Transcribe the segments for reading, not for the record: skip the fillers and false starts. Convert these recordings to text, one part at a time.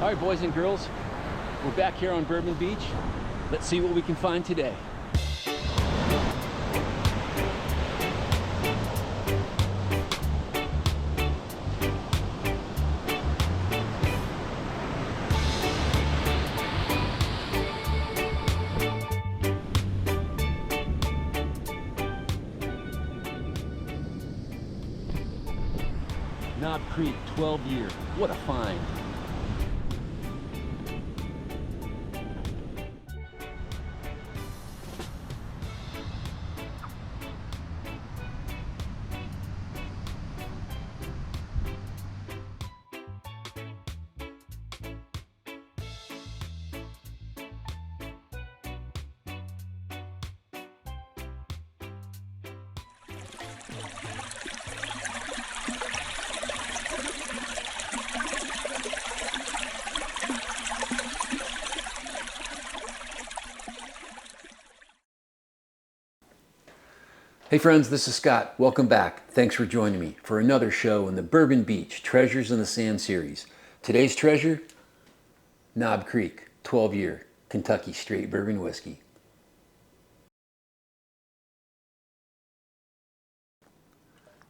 All right, boys and girls, we're back here on Bourbon Beach. Let's see what we can find today. Knob Creek, 12 year. What a find. Hey friends, this is Scott. Welcome back. Thanks for joining me for another show in the Bourbon Beach Treasures in the Sand series. Today's treasure, Knob Creek, 12-year Kentucky straight bourbon whiskey.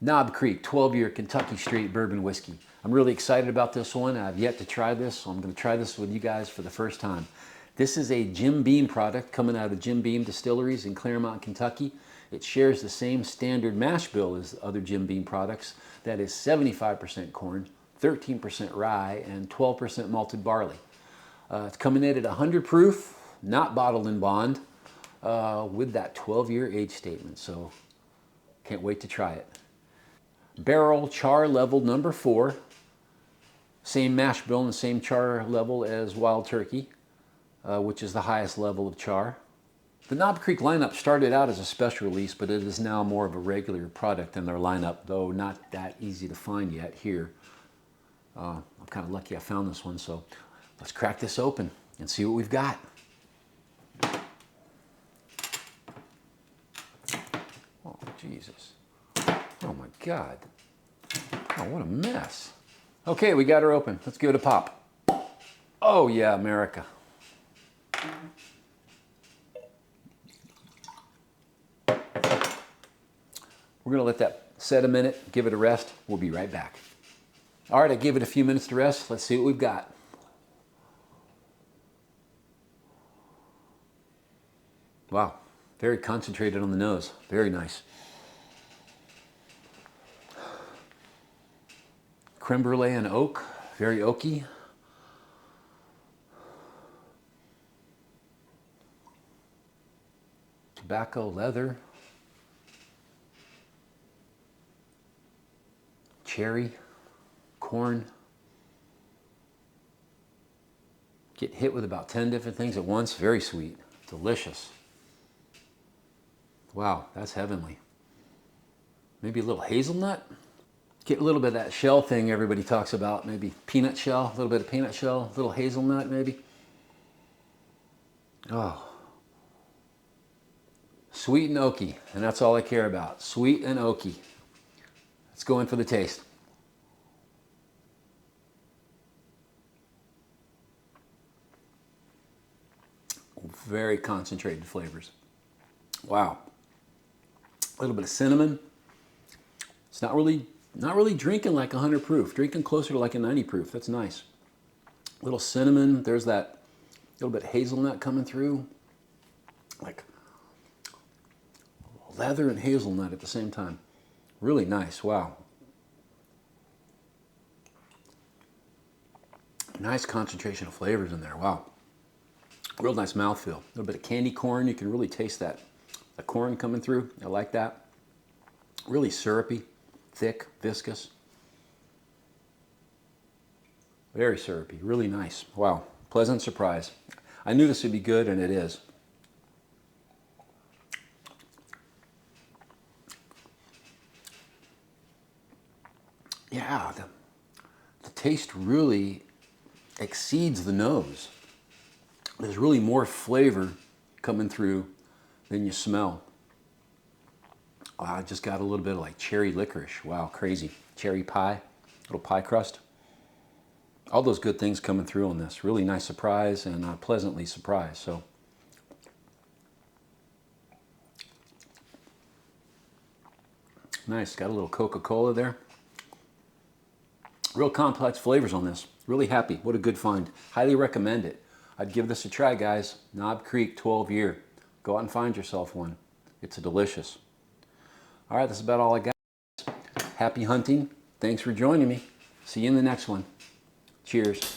Knob Creek, 12-year Kentucky straight bourbon whiskey. I'm really excited about this one. I've yet to try this, so I'm going to try this with you guys for the first time. This is a Jim Beam product coming out of Jim Beam Distilleries in Claremont, Kentucky. It shares the same standard mash bill as other Jim Beam products. That is 75% corn, 13% rye, and 12% malted barley. It's coming in at 100 proof, not bottled in bond, with that 12-year age statement. So can't wait to try it. Barrel char level number 4. Same mash bill and the same char level as Wild Turkey, which is the highest level of char. The Knob Creek lineup started out as a special release, but it is now more of a regular product in their lineup, though not that easy to find yet here. I'm kind of lucky I found this one, so let's crack this open and see what we've got. Oh, Jesus. Oh my God. Oh, what a mess. Okay, we got her open. Let's give it a pop. Oh yeah, America. We're going to let that set a minute, give it a rest. We'll be right back. All right, I gave it a few minutes to rest. Let's see what we've got. Wow, very concentrated on the nose. Very nice. Creme brulee and oak, very oaky. Tobacco, leather. Cherry, corn. Get hit with about 10 different things at once. Very sweet, delicious. Wow, that's heavenly. Maybe a little hazelnut. Get a little bit of that shell thing everybody talks about. Maybe peanut shell, a little bit of peanut shell, a little hazelnut maybe. Oh. Sweet and oaky, and that's all I care about. Sweet and oaky. Let's go in for the taste. Very concentrated flavors. Wow. A little bit of cinnamon. It's not really drinking like 100 proof. Drinking closer to like a 90 proof. That's nice. A little cinnamon. There's that little bit of hazelnut coming through. Like leather and hazelnut at the same time. Really nice. Wow. Nice concentration of flavors in there. Wow. Real nice mouthfeel. A little bit of candy corn. You can really taste that. The corn coming through. I like that. Really syrupy, thick, viscous. Very syrupy. Really nice. Wow. Pleasant surprise. I knew this would be good, and it is. Yeah, the taste really exceeds the nose. There's really more flavor coming through than you smell. I just got a little bit of like cherry licorice. Wow, crazy. Cherry pie, little pie crust. All those good things coming through on this. Really nice surprise and pleasantly surprised. So nice. Got a little Coca-Cola there. Real complex flavors on this. Really happy. What a good find. Highly recommend it. I'd give this a try, guys. Knob Creek 12 year. Go out and find yourself one. It's delicious. All right, that's about all I got. Happy hunting. Thanks for joining me. See you in the next one. Cheers.